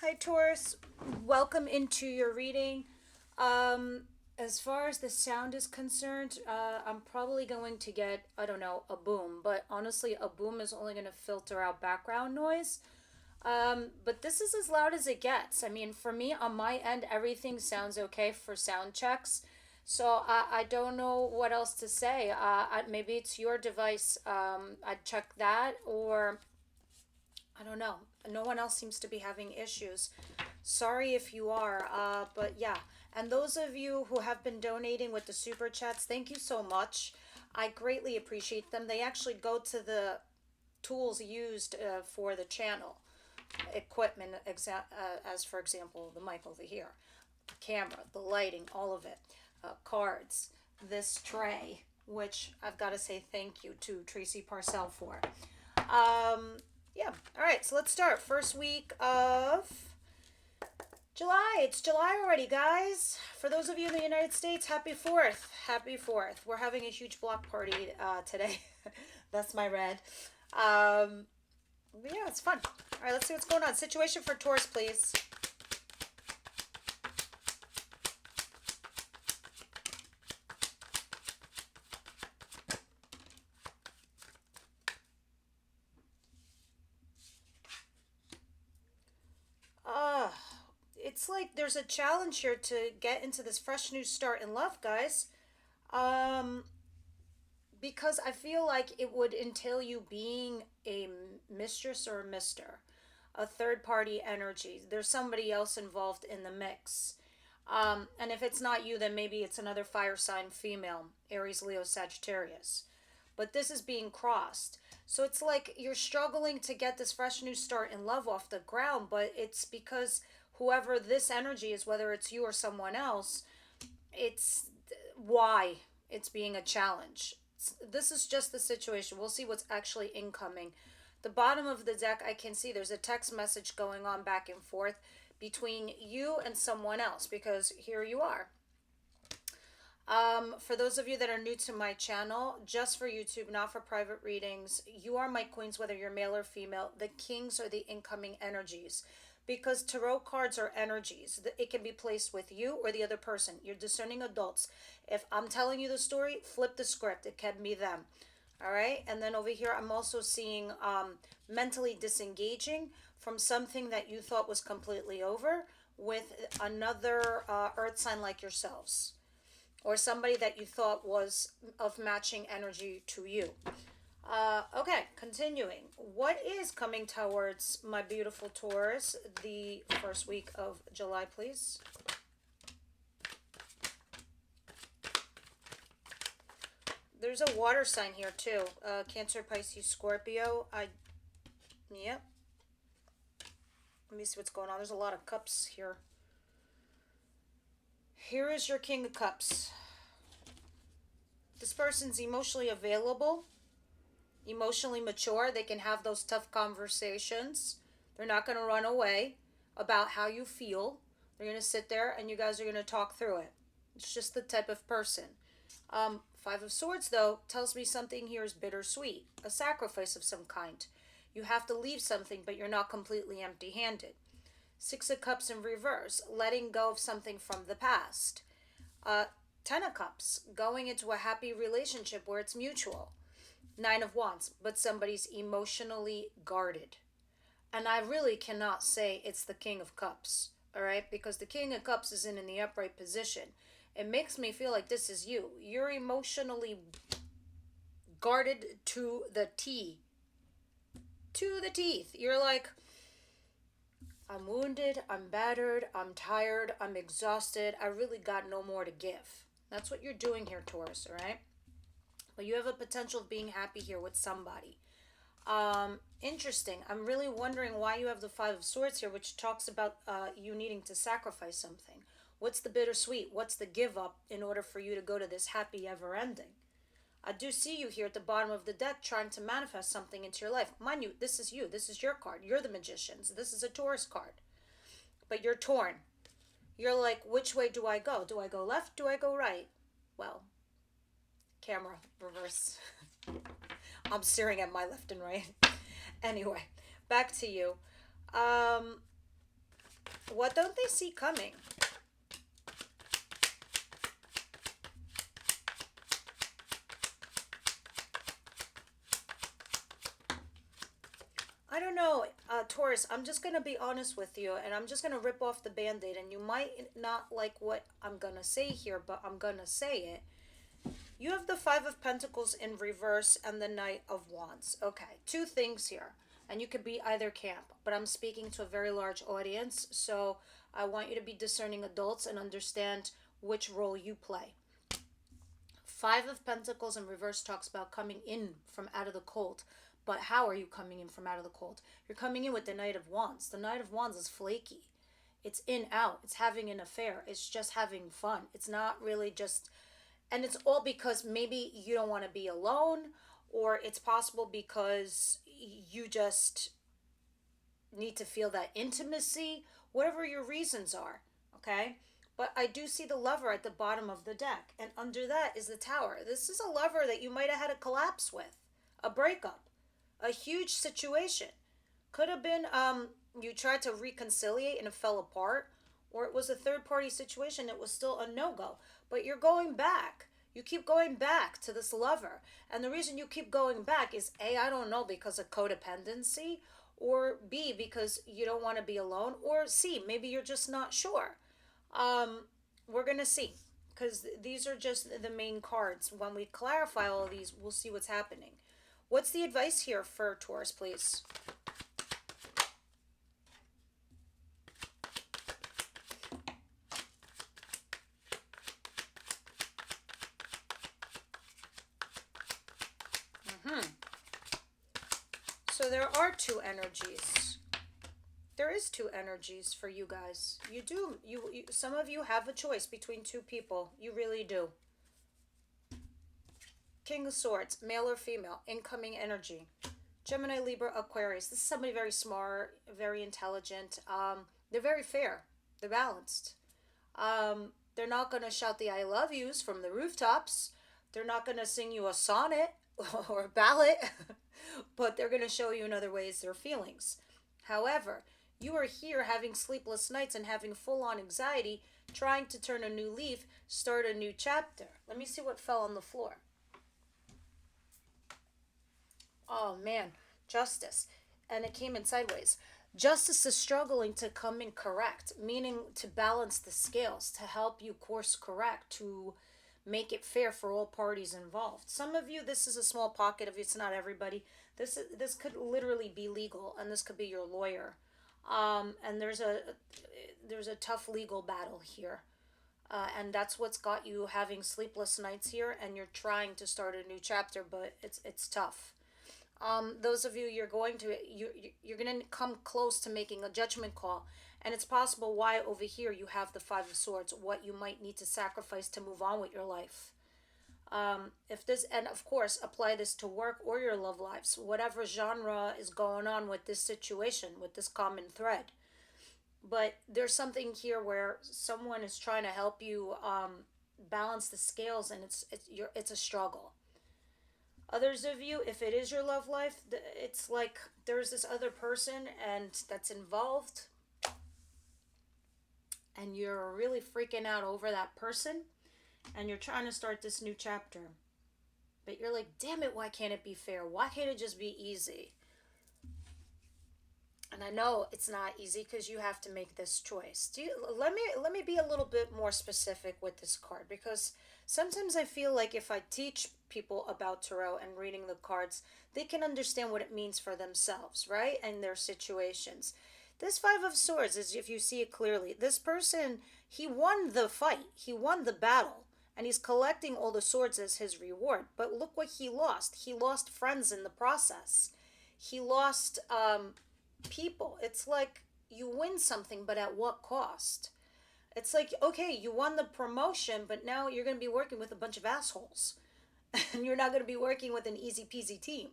Hi, Taurus. Welcome into your reading. As far as the sound is concerned, I'm probably going to get, I don't know, a boom. But honestly, a boom is only going to filter out background noise. But this is as loud as it gets. I mean, for me, on my end, everything sounds okay for sound checks. So I don't know what else to say. Maybe it's your device. I'd check that, or I don't know. No one else seems to be having issues. Sorry if you are, but yeah. And those of you who have been donating with the super chats, thank you so much. I greatly appreciate them. They actually go to the tools used for the channel equipment, as for example, the mic over here, the camera, the lighting, all of it, cards, this tray, which I've got to say thank you to Tracy Parcell for. Yeah, all right, so let's start. First week of July. It's July already, guys. For those of you in the United States, happy 4th. Happy 4th. We're having a huge block party today. That's my red. But yeah, it's fun. All right, let's see what's going on. Situation for Taurus, please. Uh, it's like there's a challenge here to get into this fresh new start in love, guys. Um, because I feel like it would entail you being a mistress or a mister, a third party energy. There's somebody else involved in the mix. And if it's not you, then maybe it's another fire sign female, Aries, Leo, Sagittarius. But this is being crossed. So it's like you're struggling to get this fresh new start in love off the ground, but it's because whoever this energy is, whether it's you or someone else, it's why it's being a challenge. This is just the situation. We'll see what's actually incoming. The bottom of the deck, I can see there's a text message going on back and forth between you and someone else, because here you are. For those of you that are new to my channel, just for YouTube, not for private readings, you are my queens, whether you're male or female. The kings are the incoming energies, because tarot cards are energies. It can be placed with you or the other person. You're discerning adults. If I'm telling you the story, flip the script. It can be them. All right. And then over here, I'm also seeing mentally disengaging from something that you thought was completely over with another earth sign like yourselves, or somebody that you thought was of matching energy to you. Okay, continuing. What is coming towards my beautiful Taurus the first week of July, please? There's a water sign here too. Cancer, Pisces, Scorpio. Yep. Let me see what's going on. There's a lot of cups here. Here is your King of Cups. This person's emotionally available, emotionally mature. They can have those tough conversations. They're not going to run away about how you feel. They're going to sit there and you guys are going to talk through it. It's just the type of person. Five of Swords, though, tells me something here is bittersweet, a sacrifice of some kind. You have to leave something, but you're not completely empty handed. Six of Cups in reverse, letting go of something from the past. Ten of Cups, going into a happy relationship where it's mutual. Nine of Wands, but somebody's emotionally guarded. And I really cannot say it's the King of Cups, all right? Because the King of Cups isn't in the upright position. It makes me feel like this is you. You're emotionally guarded to the T. To the teeth. You're like, I'm wounded, I'm battered, I'm tired, I'm exhausted. I really got no more to give. That's what you're doing here, Taurus, all right? But you have a potential of being happy here with somebody. Interesting. I'm really wondering why you have the Five of Swords here, which talks about you needing to sacrifice something. What's the bittersweet? What's the give up in order for you to go to this happy ever ending? I do see you here at the bottom of the deck trying to manifest something into your life. Mind you, this is you. This is your card. You're the Magicians. This is a Taurus card. But you're torn. You're like, which way do I go? Do I go left? Do I go right? Well, camera reverse. I'm staring at my left and right. Anyway, back to you. what don't they see coming? I don't know, Taurus. I'm just gonna be honest with you, and I'm just gonna rip off the band-aid. And you might not like what I'm gonna say here, but I'm gonna say it. You have the Five of Pentacles in reverse and the Knight of Wands. Okay, two things here. And you could be either camp, but I'm speaking to a very large audience, so I want you to be discerning adults and understand which role you play. Five of Pentacles in reverse talks about coming in from out of the cold. But how are you coming in from out of the cold? You're coming in with the Knight of Wands. The Knight of Wands is flaky. It's in, out. It's having an affair. It's just having fun. It's not really just, and it's all because maybe you don't want to be alone, or it's possible because you just need to feel that intimacy, whatever your reasons are, okay? But I do see the Lover at the bottom of the deck, and under that is the Tower. This is a lover that you might have had a collapse with, a breakup, a huge situation. Could have been you tried to reconciliate and it fell apart, or it was a third party situation. It was still a no go. But you're going back. You keep going back to this lover. And the reason you keep going back is A, I don't know, because of codependency, or B, because you don't want to be alone, or C, maybe you're just not sure. We're going to see, because these are just the main cards. When we clarify all of these, we'll see what's happening. What's the advice here for Taurus, please? So there are two energies. There is two energies for you guys. You do. Some of you have a choice between two people. You really do. King of Swords, male or female, incoming energy. Gemini, Libra, Aquarius. This is somebody very smart, very intelligent. They're very fair. They're balanced. They're not going to shout the I love yous from the rooftops. They're not going to sing you a sonnet or a ballad, but they're going to show you in other ways their feelings. However, you are here having sleepless nights and having full-on anxiety, trying to turn a new leaf, start a new chapter. Let me see what fell on the floor. Oh man, Justice. And it came in sideways. Justice is struggling to come in correct, meaning to balance the scales, to help you course correct, to make it fair for all parties involved. Some of you, this is a small pocket of you, it's not everybody. This could literally be legal, and this could be your lawyer. And there's a tough legal battle here. And that's what's got you having sleepless nights here, and you're trying to start a new chapter, but it's tough. Those of you, you're going to come close to making a judgment call, and it's possible why over here you have the Five of Swords, what you might need to sacrifice to move on with your life. If this, and of course apply this to work or your love lives, whatever genre is going on with this situation, with this common thread. But there's something here where someone is trying to help you balance the scales, and it's a struggle. Others of you, if it is your love life, it's like there's this other person and that's involved, and you're really freaking out over that person, and you're trying to start this new chapter. But you're like, damn it, why can't it be fair? Why can't it just be easy? And I know it's not easy because you have to make this choice. Let me be a little bit more specific with this card, because sometimes I feel like if I teach people about tarot and reading the cards, they can understand what it means for themselves, right? And their situations. This Five of Swords is, if you see it clearly, this person, he won the fight. He won the battle. And he's collecting all the swords as his reward. But look what he lost. He lost friends in the process. He lost people. It's like you win something, but at what cost? It's like, okay, you won the promotion, but now you're going to be working with a bunch of assholes. And you're not going to be working with an easy peasy team.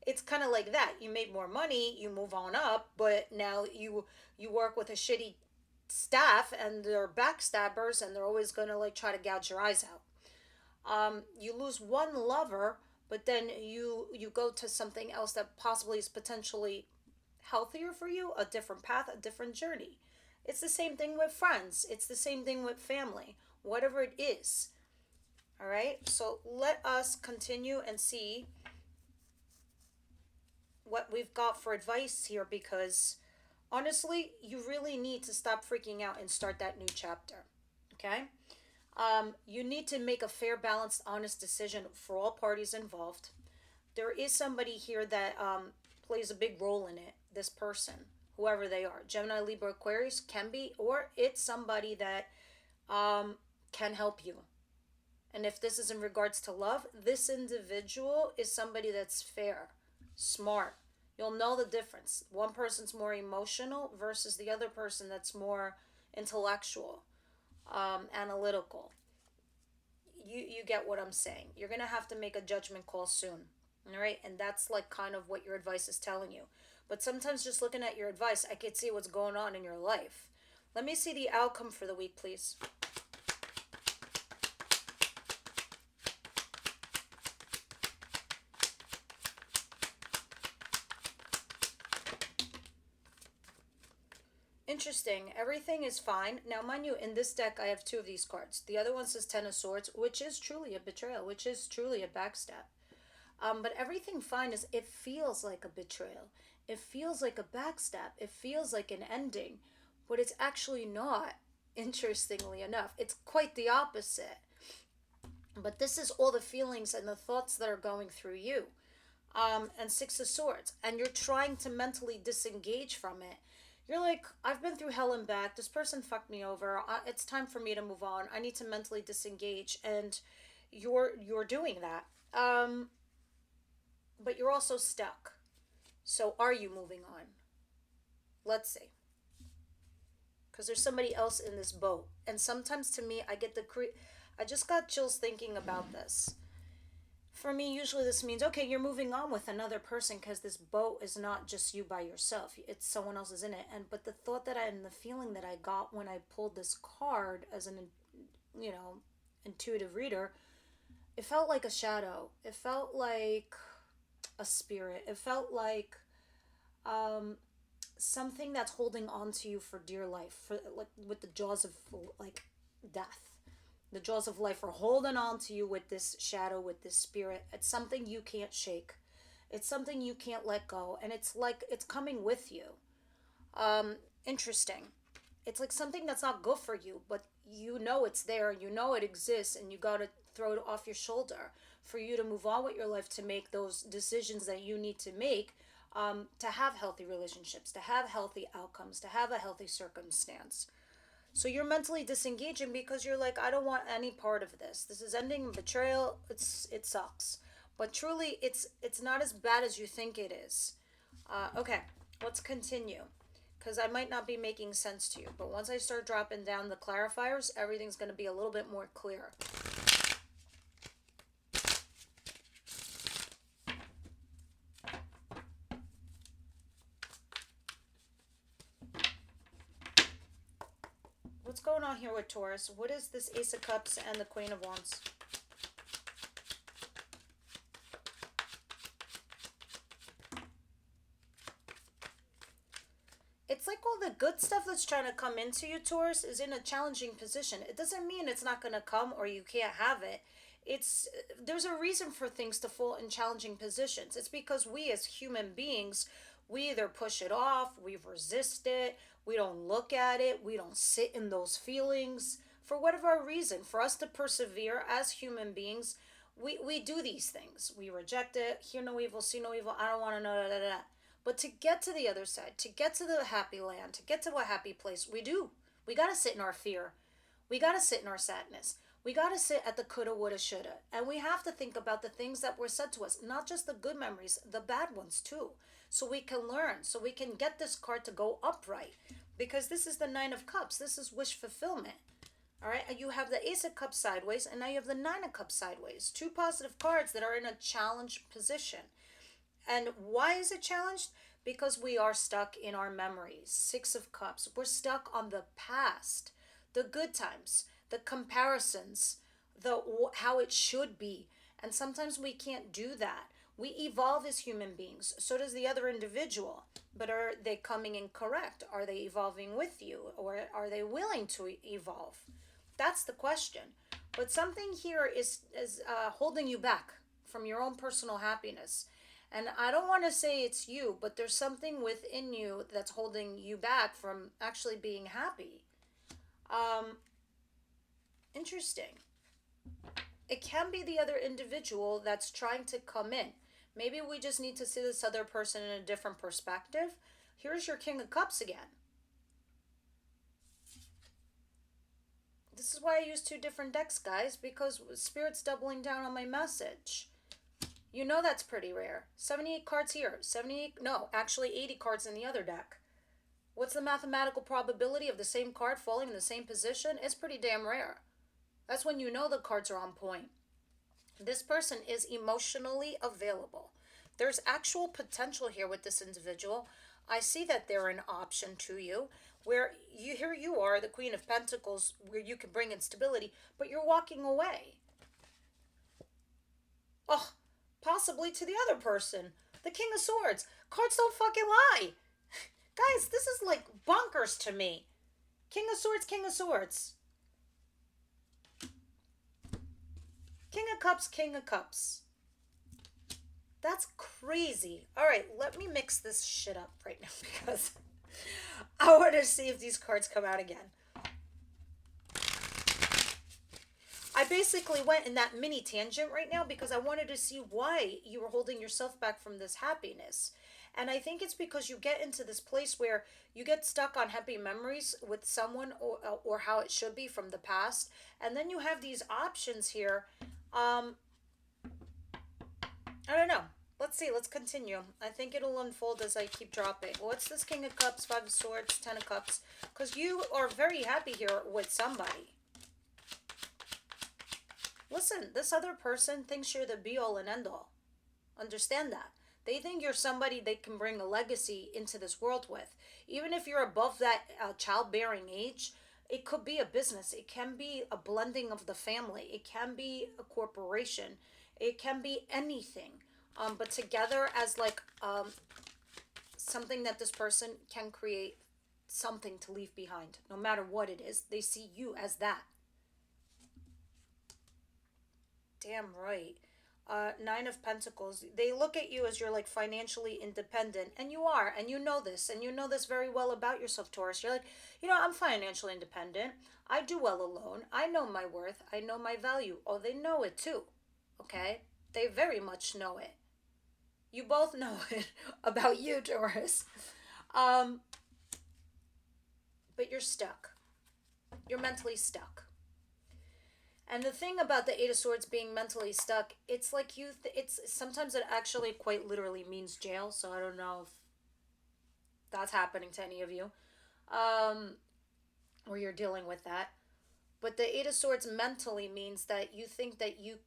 It's kind of like that. You made more money, you move on up, but now you work with a shitty staff, and they're backstabbers, and they're always going to like try to gouge your eyes out. You lose one lover, but then you go to something else that possibly is potentially healthier for you, a different path, a different journey. It's the same thing with friends. It's the same thing with family. Whatever it is. All right? So let us continue and see what we've got for advice here, because honestly, you really need to stop freaking out and start that new chapter. Okay? You need to make a fair, balanced, honest decision for all parties involved. There is somebody here that plays a big role in it. This person, whoever they are, Gemini, Libra, Aquarius, can be, or it's somebody that um, can help you. And if this is in regards to love, this individual is somebody that's fair, smart. You'll know the difference. One person's more emotional versus the other person that's more intellectual, analytical. You get what I'm saying. You're gonna have to make a judgment call soon. All right, and that's like kind of what your advice is telling you. But sometimes just looking at your advice, I could see what's going on in your life. Let me see the outcome for the week, please. Interesting. Everything is fine. Now, mind you, in this deck, I have two of these cards. The other one says Ten of Swords, which is truly a betrayal, which is truly a backstab. But everything fine is, it feels like a betrayal. It feels like a backstab. It feels like an ending, but it's actually not, interestingly enough. It's quite the opposite. But this is all the feelings and the thoughts that are going through you. And Six of Swords. And you're trying to mentally disengage from it. You're like, I've been through hell and back. This person fucked me over. It's time for me to move on. I need to mentally disengage. And you're doing that. But you're also stuck. So are you moving on? Let's see. Because there's somebody else in this boat. And sometimes to me, I get I just got chills thinking about this. For me, usually this means, okay, you're moving on with another person, because this boat is not just you by yourself. It's someone else is in it. And but the thought that and the feeling that I got when I pulled this card as an, you know, intuitive reader, it felt like a shadow. It felt like a spirit. It felt like um something that's holding on to you for dear life, for like with the jaws of like death. The jaws of life are holding on to you with this shadow, with this spirit. It's something you can't shake. It's something you can't let go, and it's like it's coming with you. Interesting. It's like something that's not good for you, but you know it's there, you know it exists, and you got to throw it off your shoulder for you to move on with your life, to make those decisions that you need to make, to have healthy relationships, to have healthy outcomes, to have a healthy circumstance. So you're mentally disengaging because you're like, I don't want any part of this. This is ending in betrayal. It sucks. But truly, it's not as bad as you think it is. Okay, let's continue. Because I might not be making sense to you, but once I start dropping down the clarifiers, everything's going to be a little bit more clear. What's going on here with Taurus? What is this Ace of Cups and the Queen of Wands? It's like all the good stuff that's trying to come into you, Taurus, is in a challenging position. It doesn't mean it's not going to come or you can't have it. It's there's a reason for things to fall in challenging positions. It's because we as human beings, we either push it off, we resist it, we don't look at it, we don't sit in those feelings for whatever reason. For us to persevere as human beings, we do these things. We reject it. Hear no evil, see no evil. I don't want to know. Da, da, da. But to get to the other side, to get to the happy land, to get to a happy place, we do. We got to sit in our fear. We got to sit in our sadness. We got to sit at the coulda, woulda, shoulda. And we have to think about the things that were said to us, not just the good memories, the bad ones too. So we can learn, so we can get this card to go upright. Because this is the Nine of Cups. This is wish fulfillment. All right, and you have the Ace of Cups sideways, and now you have the Nine of Cups sideways. Two positive cards that are in a challenged position. And why is it challenged? Because we are stuck in our memories. Six of Cups. We're stuck on the past, the good times, the comparisons, the how it should be. And sometimes we can't do that. We evolve as human beings. So does the other individual. But are they coming in correct? Are they evolving with you? Or are they willing to evolve? That's the question. But something here is holding you back from your own personal happiness. And I don't want to say it's you, but there's something within you that's holding you back from actually being happy. Um, Interesting. It can be the other individual that's trying to come in. Maybe we just need to see this other person in a different perspective. Here's your King of Cups again. This is why I use two different decks, guys, because Spirit's doubling down on my message. You know that's pretty rare. 78 cards here. 78, no, actually 80 cards in the other deck. What's the mathematical probability of the same card falling in the same position? It's pretty damn rare. That's when you know the cards are on point. This person is emotionally available. There's actual potential here with this individual. I see that they're an option to you, where here you are, the Queen of Pentacles, where you can bring in stability, but you're walking away. Oh, possibly to the other person, the King of Swords. Cards don't fucking lie. Guys, this is like bonkers to me. King of Swords, King of Swords. King of Cups, King of Cups. That's crazy. All right, let me mix this shit up right now because I want to see if these cards come out again. I basically went in that mini tangent right now because I wanted to see why you were holding yourself back from this happiness. And I think it's because you get into this place where you get stuck on happy memories with someone or how it should be from the past. And then you have these options here. I don't know. Let's see. Let's continue. I think it'll unfold as I keep dropping. What's this King of Cups, Five of Swords, Ten of Cups? Because you are very happy here with somebody. Listen, this other person thinks you're the be-all and end-all. Understand that. They think you're somebody they can bring a legacy into this world with. Even if you're above that childbearing age, it could be a business. It can be a blending of the family. It can be a corporation. It can be anything. But together as like something that this person can create something to leave behind. No matter what it is, they see you as that. Damn right. Nine of Pentacles. They look at you as you're like financially independent, and you are, and you know this, and you know this very well about yourself, Taurus. You're like, I'm financially independent. I do well alone. I know my worth. I know my value. Oh, they know it too. Okay? They very much know it. You both know it about you, Taurus. But you're stuck. You're mentally stuck. And the thing about the Eight of Swords being mentally stuck, it's like it's sometimes it actually quite literally means jail. So I don't know if that's happening to any of you, or you're dealing with that. But the Eight of Swords mentally means that you think that you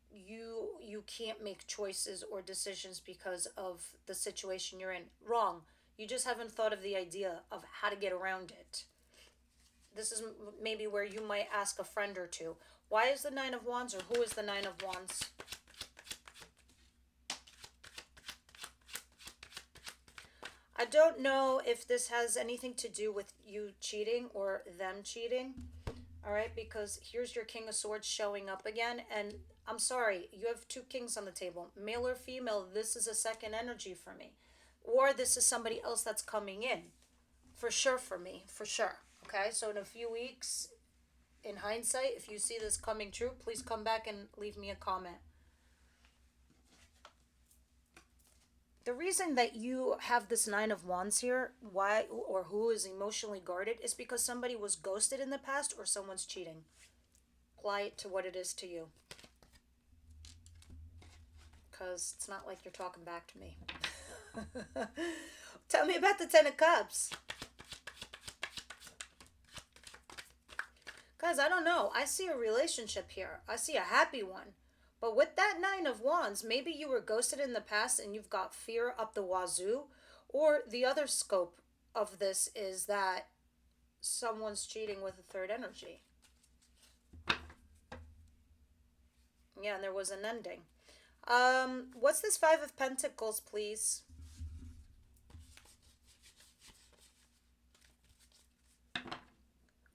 can't make choices or decisions because of the situation you're in. Wrong. You just haven't thought of the idea of how to get around it. This is maybe where you might ask a friend or two. Why is the Nine of Wands, or who is the Nine of Wands? I don't know if this has anything to do with you cheating or them cheating. All right, because here's your King of Swords showing up again. And I'm sorry, you have two kings on the table. Male or female, this is a second energy for me. Or this is somebody else that's coming in. For sure for me, for sure. Okay, so in a few weeks, in hindsight, if you see this coming true, please come back and leave me a comment. The reason that you have this Nine of Wands here, why or who is emotionally guarded, is because somebody was ghosted in the past or someone's cheating. Apply it to what it is to you. Because it's not like you're talking back to me. Tell me about the Ten of Cups. Guys, I don't know. I see a relationship here. I see a happy one. But with that Nine of Wands, maybe you were ghosted in the past and you've got fear up the wazoo. Or the other scope of this is that someone's cheating with a third energy. Yeah, and there was an ending. What's this Five of Pentacles, please?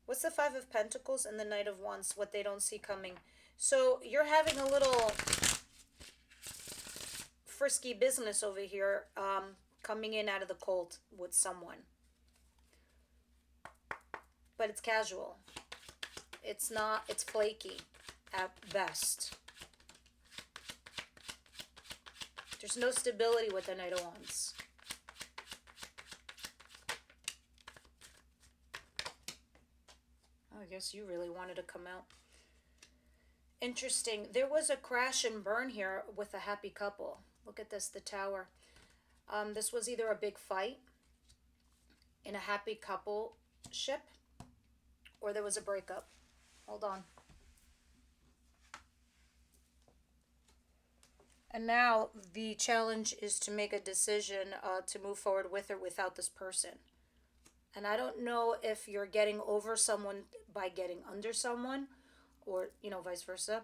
What's the Five of Pentacles and the Knight of Wands? What they don't see coming. So you're having a little frisky business over here, coming in out of the cold with someone. But it's casual. It's not, it's flaky at best. There's no stability with the Knight of Wands. I guess you really wanted to come out. Interesting. There was a crash and burn here with a happy couple. Look at this, the Tower. This was either a big fight in a happy couple ship, or there was a breakup. Hold on. And now the challenge is to make a decision to move forward with or without this person. And I don't know if you're getting over someone by getting under someone, or, you know, vice versa.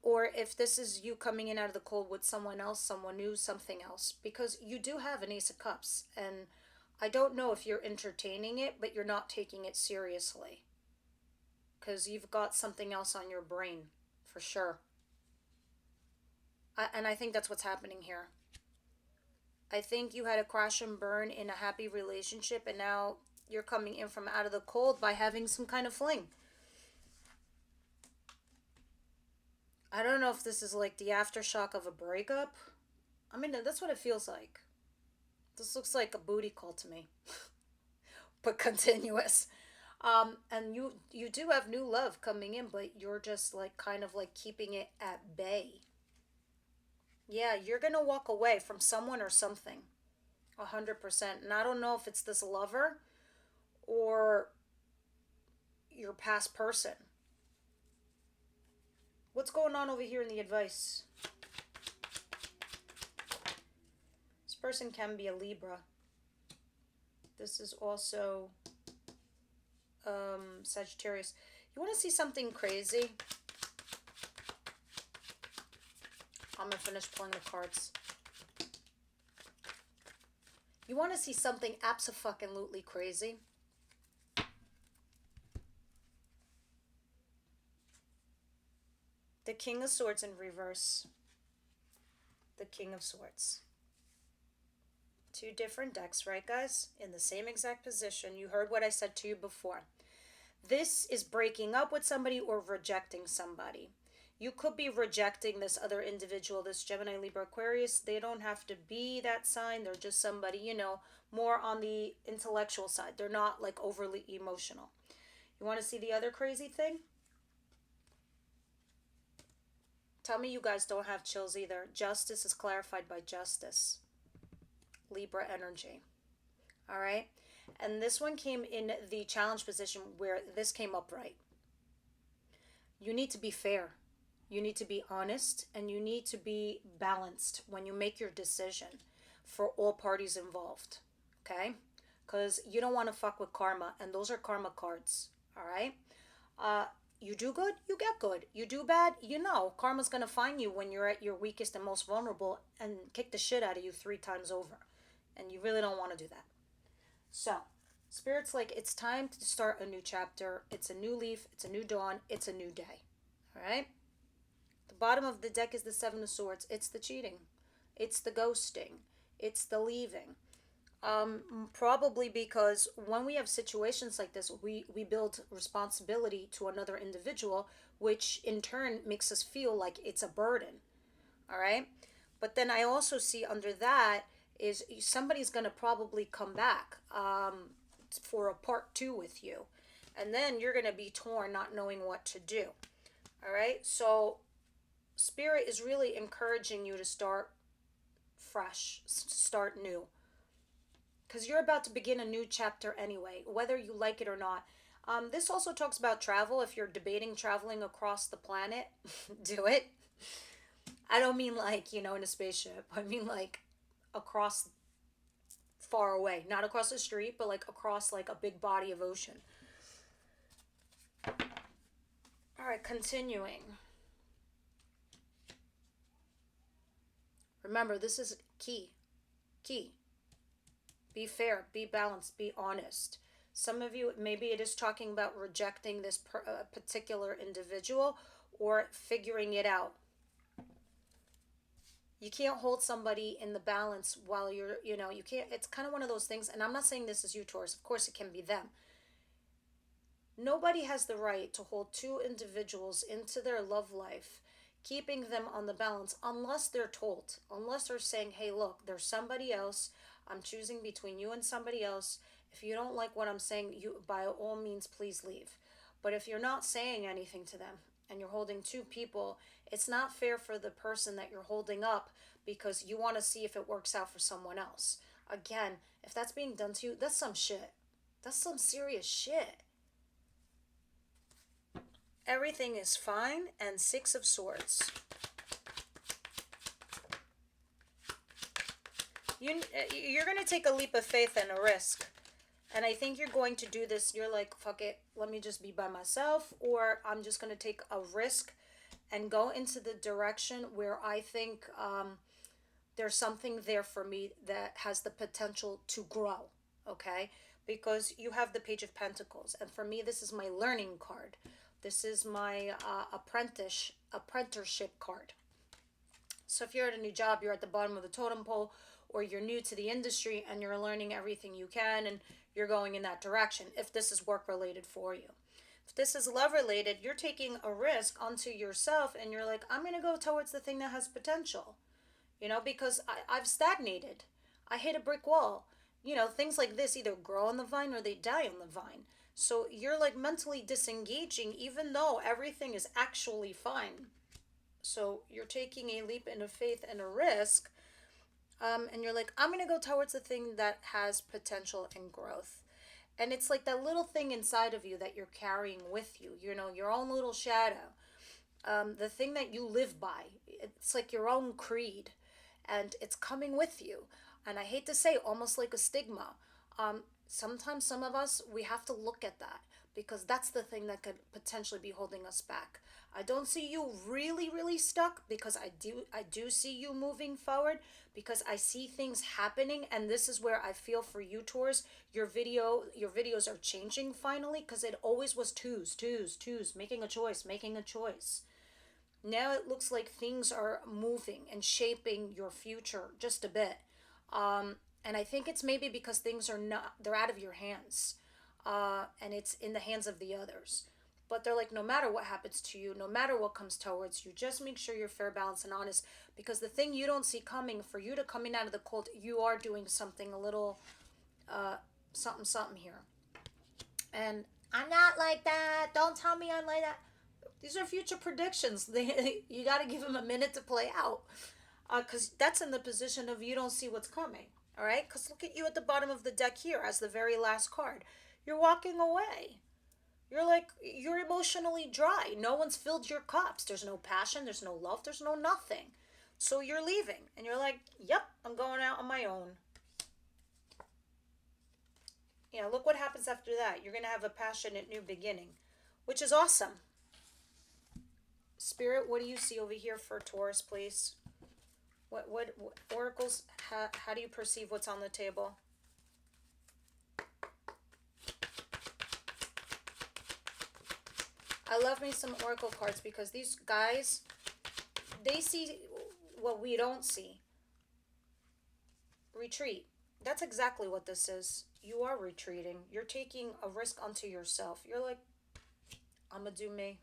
Or if this is you coming in out of the cold with someone else, someone new, something else. Because you do have an Ace of Cups. And I don't know if you're entertaining it, but you're not taking it seriously. Because you've got something else on your brain, for sure. And I think that's what's happening here. I think you had a crash and burn in a happy relationship, and now you're coming in from out of the cold by having some kind of fling. I don't know if this is like the aftershock of a breakup. I mean, that's what it feels like. This looks like a booty call to me, but continuous. And you do have new love coming in, but you're just like kind of like keeping it at bay. Yeah, you're gonna walk away from someone or something, 100%. And I don't know if it's this lover or your past person. What's going on over here in the advice? This person can be a Libra. This is also Sagittarius. You want to see something crazy? I'm gonna finish pulling the cards. You want to see something abso-fucking-lutely crazy? The King of Swords in reverse. The King of Swords. Two different decks, right, guys? In the same exact position. You heard what I said to you before. This is breaking up with somebody or rejecting somebody. You could be rejecting this other individual, this Gemini, Libra, Aquarius. They don't have to be that sign. They're just somebody, you know, more on the intellectual side. They're not like overly emotional. You want to see the other crazy thing? Tell me you guys don't have chills either. Justice is clarified by justice. Libra energy. All right. And this one came in the challenge position where this came upright. You need to be fair. You need to be honest, and you need to be balanced when you make your decision for all parties involved. Okay? Because you don't want to fuck with karma, and those are karma cards. All right? You do good, you get good. You do bad, you know. Karma's going to find you when you're at your weakest and most vulnerable and kick the shit out of you 3 times over. And you really don't want to do that. So, Spirit's like, it's time to start a new chapter. It's a new leaf. It's a new dawn. It's a new day. All right? The bottom of the deck is the Seven of Swords. It's the cheating. It's the ghosting. It's the leaving. Probably because when we have situations like this, we build responsibility to another individual, which in turn makes us feel like it's a burden. All right? But then I also see under that is somebody's going to probably come back for a part 2 with you. And then you're going to be torn, not knowing what to do. All right? So Spirit is really encouraging you to start fresh, start new. Because you're about to begin a new chapter anyway, whether you like it or not. This also talks about travel. If you're debating traveling across the planet, do it. I don't mean like, you know, in a spaceship. I mean like across far away. Not across the street, but like across like a big body of ocean. All right, continuing. Remember, this is key. Key. Be fair, be balanced, be honest. Some of you, maybe it is talking about rejecting this particular individual or figuring it out. You can't hold somebody in the balance while you're, you can't. It's kind of one of those things, and I'm not saying this is you, Taurus. Of course, it can be them. Nobody has the right to hold two individuals into their love life, keeping them on the balance unless they're told, unless they're saying, hey, look, there's somebody else. I'm choosing between you and somebody else. If you don't like what I'm saying, you by all means, please leave. But if you're not saying anything to them and you're holding two people, it's not fair for the person that you're holding up because you want to see if it works out for someone else. Again, if that's being done to you, that's some shit. That's some serious shit. Everything is fine, and Six of Swords. You're going to take a leap of faith and a risk. And I think you're going to do this. You're like, fuck it, let me just be by myself. Or I'm just going to take a risk and go into the direction where I think there's something there for me that has the potential to grow. Okay? Because you have the Page of Pentacles. And for me, this is my learning card. This is my apprenticeship card. So if you're at a new job, you're at the bottom of the totem pole, or you're new to the industry and you're learning everything you can and you're going in that direction, if this is work related for you. If this is love related, you're taking a risk onto yourself and you're like, I'm going to go towards the thing that has potential, because I've stagnated. I hit a brick wall. Things like this either grow on the vine or they die on the vine. So you're like mentally disengaging even though everything is actually fine. So you're taking a leap in a faith and a risk. And you're like, I'm going to go towards the thing that has potential and growth. And it's like that little thing inside of you that you're carrying with you, your own little shadow. The thing that you live by. It's like your own creed. And it's coming with you. And I hate to say, almost like a stigma. Sometimes some of us, we have to look at that because that's the thing that could potentially be holding us back. I don't see you really, really stuck because I do see you moving forward because I see things happening, and this is where I feel for you, Taurus. Your videos are changing finally because it always was twos, making a choice. Now it looks like things are moving and shaping your future just a bit. And I think it's maybe because things they're out of your hands. And it's in the hands of the others. But they're like, no matter what happens to you, no matter what comes towards you, just make sure you're fair, balanced, and honest. Because the thing you don't see coming, for you to coming out of the cold, you are doing something a little, something here. And I'm not like that. Don't tell me I'm like that. These are future predictions. You got to give them a minute to play out. Because that's in the position of you don't see what's coming. All right? Because look at you at the bottom of the deck here as the very last card. You're walking away. You're emotionally dry. No one's filled your cups. There's no passion. There's no love. There's no nothing. So you're leaving. And you're like, yep, I'm going out on my own. Look what happens after that. You're going to have a passionate new beginning, which is awesome. Spirit, what do you see over here for Taurus, please? What oracles, how do you perceive what's on the table? I love me some oracle cards because these guys, they see what we don't see. Retreat. That's exactly what this is. You are retreating. You're taking a risk onto yourself. You're like, I'm going to do me.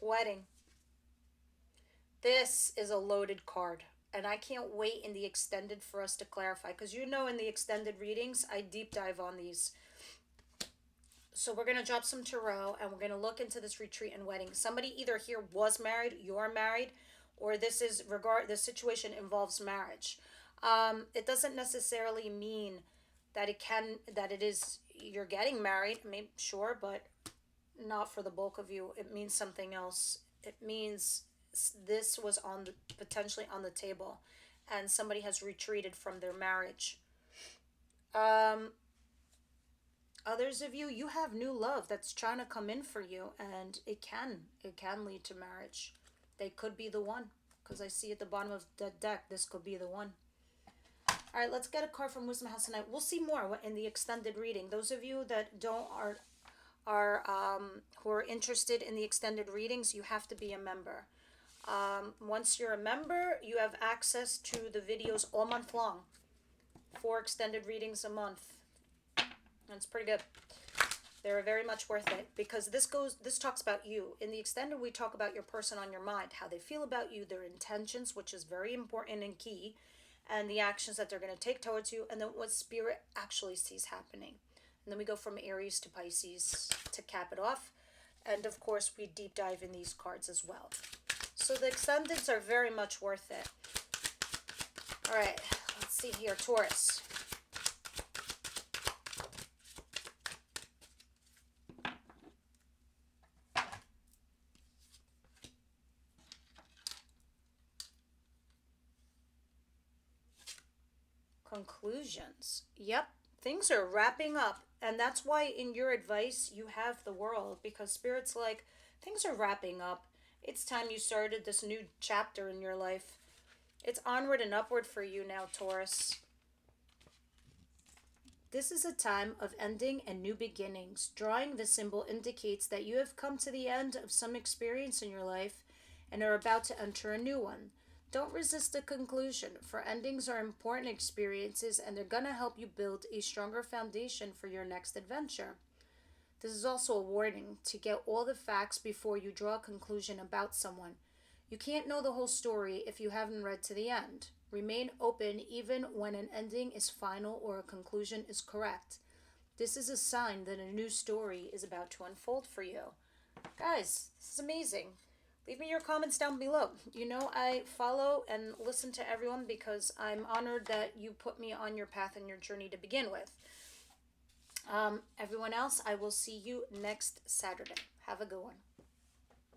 Wedding. This is a loaded card. And I can't wait in the extended for us to clarify. Because in the extended readings, I deep dive on these. So we're going to drop some tarot. And we're going to look into this retreat and wedding. Somebody either here was married, you're married. Or this situation involves marriage. It doesn't necessarily mean that you're getting married. Maybe, sure, but not for the bulk of you. It means something else. It means this was potentially on the table and somebody has retreated from their marriage. Others of you have new love that's trying to come in for you, and it can lead to marriage. They could be the one. because I see at the bottom of the deck this could be the one. All right, let's get a card from Wisdom House tonight. We'll see more in the extended reading. Those of you that don't are who are interested in the extended readings, you have to be a member. Once you're a member, you have access to the videos all month long. 4 extended readings a month. That's pretty good. They're very much worth it because this talks about you. In the extended, we talk about your person on your mind, how they feel about you, their intentions, which is very important and key, and the actions that they're going to take towards you, and then what spirit actually sees happening. And then we go from Aries to Pisces to cap it off. And of course, we deep dive in these cards as well. So the extendeds are very much worth it. All right, let's see here, Taurus. Conclusions. Yep, things are wrapping up. And that's why in your advice, you have the World, because Spirit's like, things are wrapping up. It's time you started this new chapter in your life. It's onward and upward for you now, Taurus. This is a time of ending and new beginnings. Drawing the symbol indicates that you have come to the end of some experience in your life and are about to enter a new one. Don't resist the conclusion, for endings are important experiences and they're going to help you build a stronger foundation for your next adventure. This is also a warning to get all the facts before you draw a conclusion about someone. You can't know the whole story if you haven't read to the end. Remain open even when an ending is final or a conclusion is correct. This is a sign that a new story is about to unfold for you. Guys, this is amazing. Leave me your comments down below. You know I follow and listen to everyone because I'm honored that you put me on your path and your journey to begin with. Everyone else, I will see you next Saturday. Have a good one.